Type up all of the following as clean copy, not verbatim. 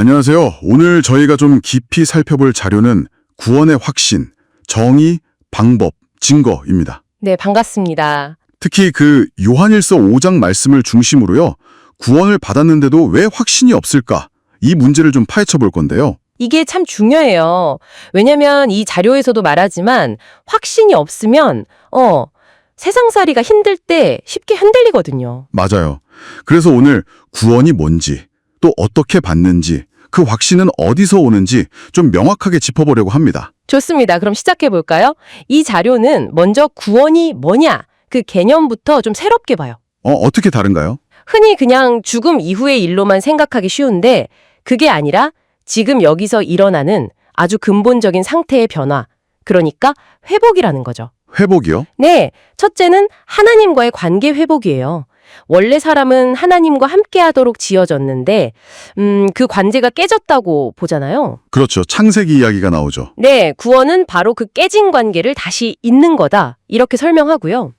안녕하세요. 오늘 저희가 좀 깊이 살펴볼 자료는 구원의 확신, 정의, 방법, 증거입니다. 네, 반갑습니다. 특히 그 요한일서 5장 말씀을 중심으로요. 구원을 받았는데도 왜 확신이 없을까? 이 문제를 좀 파헤쳐 볼 건데요. 이게 참 중요해요. 왜냐면 이 자료에서도 말하지만 확신이 없으면 세상살이가 힘들 때 쉽게 흔들리거든요. 맞아요. 그래서 오늘 구원이 뭔지, 또 어떻게 받는지, 그 확신은 어디서 오는지 좀 명확하게 짚어보려고 합니다. 좋습니다. 그럼 시작해 볼까요? 이 자료는 먼저 구원이 뭐냐 그 개념부터 좀 새롭게 봐요. 어떻게 다른가요? 흔히 그냥 죽음 이후의 일로만 생각하기 쉬운데 그게 아니라 지금 여기서 일어나는 아주 근본적인 상태의 변화, 그러니까 회복이라는 거죠. 회복이요? 네, 첫째는 하나님과의 관계 회복이에요. 원래 사람은 하나님과 함께하도록 지어졌는데 그 관계가 깨졌다고 보잖아요. 그렇죠. 창세기 이야기가 나오죠. 네, 구원은 바로 그 깨진 관계를 다시 잇는 거다. 이렇게 설명하고요.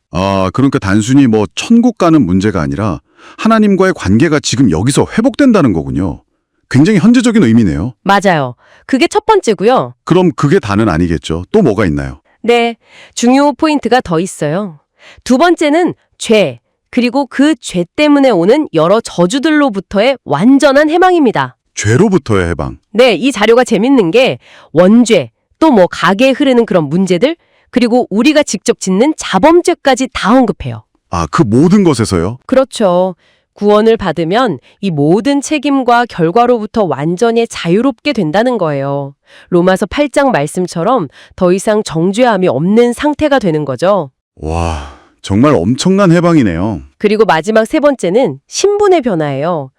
그러니까 단순히 천국 가는 문제가 아니라 하나님과의 관계가 지금 여기서 회복된다는 거군요. 굉장히 현재적인 의미네요. 맞아요. 그게 첫 번째고요. 그럼 그게 다는 아니겠죠. 또 뭐가 있나요? 네, 중요 포인트가 더 있어요. 두 번째는 죄, 그리고 그 죄 때문에 오는 여러 저주들로부터의 완전한 해방입니다. 죄로부터의 해방. 네, 이 자료가 재밌는 게 원죄, 또 가게에 흐르는 그런 문제들, 그리고 우리가 직접 짓는 자범죄까지 다 언급해요. 그 모든 것에서요? 그렇죠. 구원을 받으면 이 모든 책임과 결과로부터 완전히 자유롭게 된다는 거예요. 로마서 8장 말씀처럼 더 이상 정죄함이 없는 상태가 되는 거죠. 와, 정말 엄청난 해방이네요. 그리고 마지막 세 번째는 신분의 변화예요.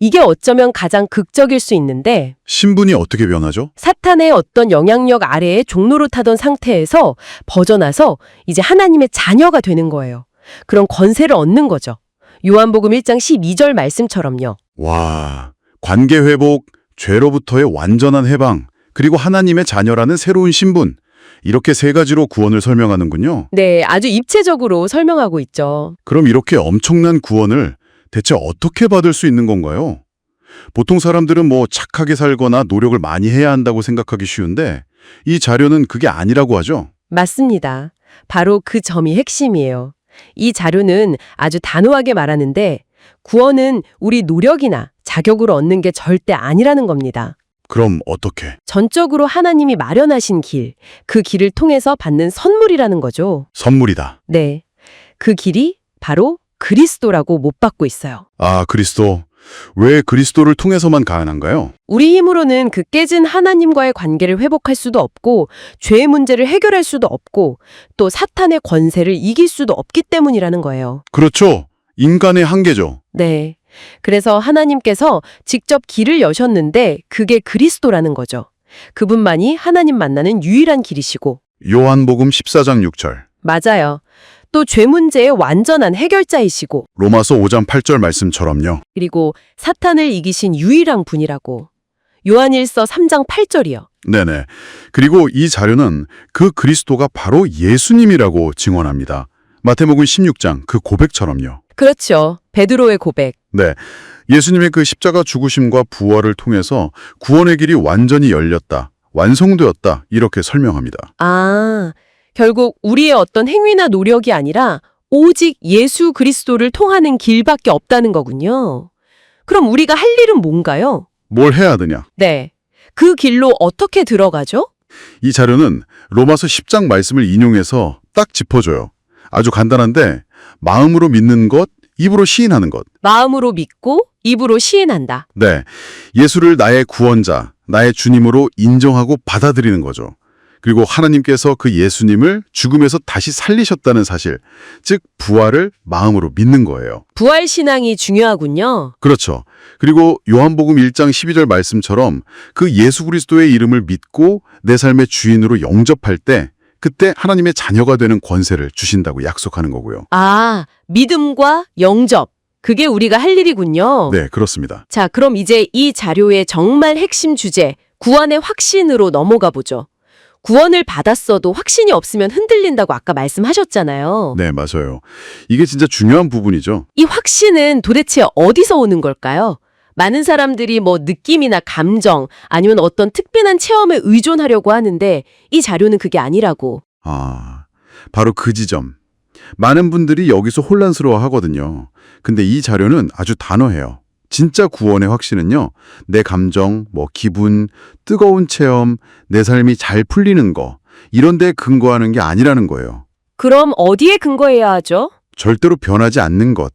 이게 어쩌면 가장 극적일 수 있는데 신분이 어떻게 변하죠? 사탄의 어떤 영향력 아래에 종노릇하던 상태에서 벗어나서 이제 하나님의 자녀가 되는 거예요. 그런 권세를 얻는 거죠. 요한복음 1장 12절 말씀처럼요. 와, 관계 회복, 죄로부터의 완전한 해방, 그리고 하나님의 자녀라는 새로운 신분. 이렇게 세 가지로 구원을 설명하는군요. 네, 아주 입체적으로 설명하고 있죠. 그럼 이렇게 엄청난 구원을 대체 어떻게 받을 수 있는 건가요? 보통 사람들은 착하게 살거나 노력을 많이 해야 한다고 생각하기 쉬운데 이 자료는 그게 아니라고 하죠? 맞습니다. 바로 그 점이 핵심이에요. 이 자료는 아주 단호하게 말하는데 구원은 우리 노력이나 자격으로 얻는 게 절대 아니라는 겁니다. 그럼 어떻게? 전적으로 하나님이 마련하신 길, 그 길을 통해서 받는 선물이라는 거죠. 선물이다. 네, 그 길이 바로 그리스도라고 못 받고 있어요. 그리스도. 왜 그리스도를 통해서만 가능한가요? 우리 힘으로는 그 깨진 하나님과의 관계를 회복할 수도 없고 죄의 문제를 해결할 수도 없고 또 사탄의 권세를 이길 수도 없기 때문이라는 거예요. 그렇죠. 인간의 한계죠. 네. 그래서 하나님께서 직접 길을 여셨는데 그게 그리스도라는 거죠. 그분만이 하나님 만나는 유일한 길이시고. 요한복음 14장 6절. 맞아요. 또 죄 문제의 완전한 해결자이시고. 로마서 5장 8절 말씀처럼요. 그리고 사탄을 이기신 유일한 분이라고. 요한일서 3장 8절이요. 네네. 그리고 이 자료는 그 그리스도가 바로 예수님이라고 증언합니다. 마태복음 16장 그 고백처럼요. 그렇죠. 베드로의 고백. 네. 예수님의 그 십자가 죽으심과 부활을 통해서 구원의 길이 완전히 열렸다, 완성되었다 이렇게 설명합니다. 결국 우리의 어떤 행위나 노력이 아니라 오직 예수 그리스도를 통하는 길밖에 없다는 거군요. 그럼 우리가 할 일은 뭔가요? 뭘 해야 되냐? 네. 그 길로 어떻게 들어가죠? 이 자료는 로마서 10장 말씀을 인용해서 딱 짚어줘요. 아주 간단한데 마음으로 믿는 것, 입으로 시인하는 것. 마음으로 믿고 입으로 시인한다. 네, 예수를 나의 구원자, 나의 주님으로 인정하고 받아들이는 거죠. 그리고 하나님께서 그 예수님을 죽음에서 다시 살리셨다는 사실, 즉 부활을 마음으로 믿는 거예요. 부활 신앙이 중요하군요. 그렇죠. 그리고 요한복음 1장 12절 말씀처럼 그 예수 그리스도의 이름을 믿고 내 삶의 주인으로 영접할 때 그때 하나님의 자녀가 되는 권세를 주신다고 약속하는 거고요. 믿음과 영접. 그게 우리가 할 일이군요. 네, 그렇습니다. 자, 그럼 이제 이 자료의 정말 핵심 주제, 구원의 확신으로 넘어가 보죠. 구원을 받았어도 확신이 없으면 흔들린다고 아까 말씀하셨잖아요. 네, 맞아요. 이게 진짜 중요한 부분이죠. 이 확신은 도대체 어디서 오는 걸까요? 많은 사람들이 뭐 느낌이나 감정 아니면 어떤 특별한 체험에 의존하려고 하는데 이 자료는 그게 아니라고. 아, 바로 그 지점. 많은 분들이 여기서 혼란스러워 하거든요. 근데 이 자료는 아주 단호해요. 진짜 구원의 확신은요, 내 감정, 기분, 뜨거운 체험, 내 삶이 잘 풀리는 거, 이런 데 근거하는 게 아니라는 거예요. 그럼 어디에 근거해야 하죠? 절대로 변하지 않는 것,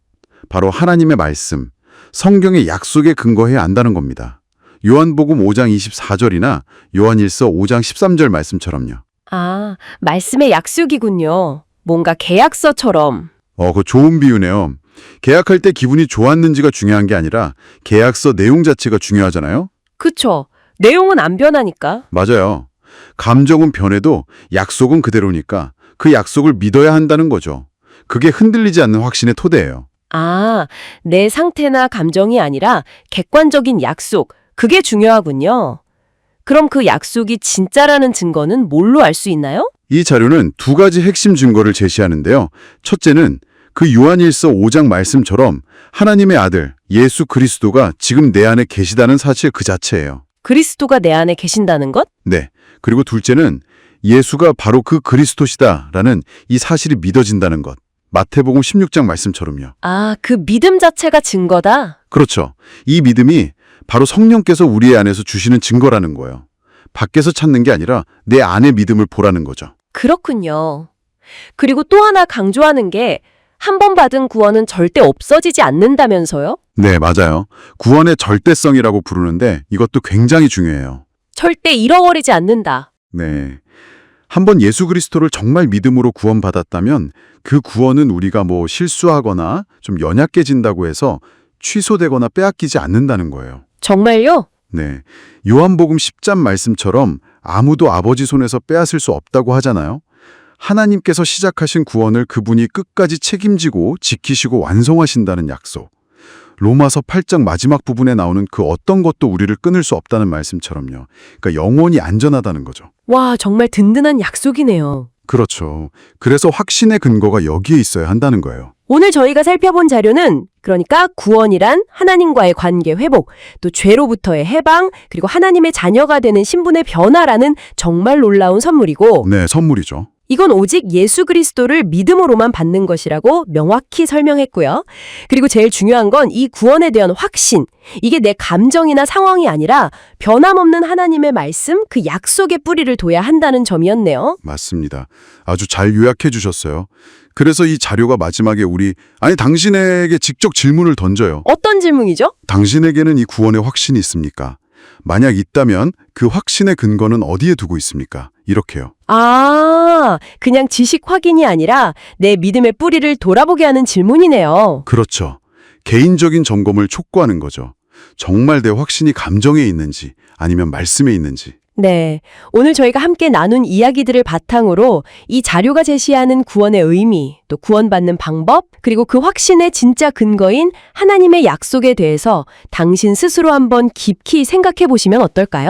바로 하나님의 말씀, 성경의 약속에 근거해야 한다는 겁니다. 요한복음 5장 24절이나 요한일서 5장 13절 말씀처럼요. 아, 말씀의 약속이군요. 뭔가 계약서처럼. 그거 좋은 비유네요. 계약할 때 기분이 좋았는지가 중요한 게 아니라 계약서 내용 자체가 중요하잖아요. 그쵸. 내용은 안 변하니까. 맞아요. 감정은 변해도 약속은 그대로니까 그 약속을 믿어야 한다는 거죠. 그게 흔들리지 않는 확신의 토대예요. 아, 내 상태나 감정이 아니라 객관적인 약속. 그게 중요하군요. 그럼 그 약속이 진짜라는 증거는 뭘로 알 수 있나요? 이 자료는 두 가지 핵심 증거를 제시하는데요. 첫째는 그 요한일서 5장 말씀처럼 하나님의 아들 예수 그리스도가 지금 내 안에 계시다는 사실 그 자체예요. 그리스도가 내 안에 계신다는 것? 네. 그리고 둘째는 예수가 바로 그 그리스도시다라는 이 사실이 믿어진다는 것. 마태복음 16장 말씀처럼요. 아, 그 믿음 자체가 증거다? 그렇죠. 이 믿음이 바로 성령께서 우리 안에서 주시는 증거라는 거예요. 밖에서 찾는 게 아니라 내 안의 믿음을 보라는 거죠. 그렇군요. 그리고 또 하나 강조하는 게 한 번 받은 구원은 절대 없어지지 않는다면서요? 네, 맞아요. 구원의 절대성이라고 부르는데 이것도 굉장히 중요해요. 절대 잃어버리지 않는다. 네. 한번 예수 그리스도를 정말 믿음으로 구원받았다면 그 구원은 우리가 실수하거나 좀 연약해진다고 해서 취소되거나 빼앗기지 않는다는 거예요. 정말요? 네. 요한복음 10장 말씀처럼 아무도 아버지 손에서 빼앗을 수 없다고 하잖아요. 하나님께서 시작하신 구원을 그분이 끝까지 책임지고 지키시고 완성하신다는 약속. 로마서 8장 마지막 부분에 나오는 그 어떤 것도 우리를 끊을 수 없다는 말씀처럼요. 그러니까 영원히 안전하다는 거죠. 와, 정말 든든한 약속이네요. 그렇죠. 그래서 확신의 근거가 여기에 있어야 한다는 거예요. 오늘 저희가 살펴본 자료는 그러니까 구원이란 하나님과의 관계 회복, 또 죄로부터의 해방, 그리고 하나님의 자녀가 되는 신분의 변화라는 정말 놀라운 선물이고 네, 선물이죠. 이건 오직 예수 그리스도를 믿음으로만 받는 것이라고 명확히 설명했고요. 그리고 제일 중요한 건 이 구원에 대한 확신. 이게 내 감정이나 상황이 아니라 변함없는 하나님의 말씀, 그 약속의 뿌리를 둬야 한다는 점이었네요. 맞습니다. 아주 잘 요약해 주셨어요. 그래서 이 자료가 마지막에 당신에게 직접 질문을 던져요. 어떤 질문이죠? 당신에게는 이 구원의 확신이 있습니까? 만약 있다면 그 확신의 근거는 어디에 두고 있습니까? 이렇게요. 아, 그냥 지식 확인이 아니라 내 믿음의 뿌리를 돌아보게 하는 질문이네요. 그렇죠. 개인적인 점검을 촉구하는 거죠. 정말 내 확신이 감정에 있는지 아니면 말씀에 있는지. 네, 오늘 저희가 함께 나눈 이야기들을 바탕으로 이 자료가 제시하는 구원의 의미, 또 구원받는 방법, 그리고 그 확신의 진짜 근거인 하나님의 약속에 대해서 당신 스스로 한번 깊이 생각해 보시면 어떨까요?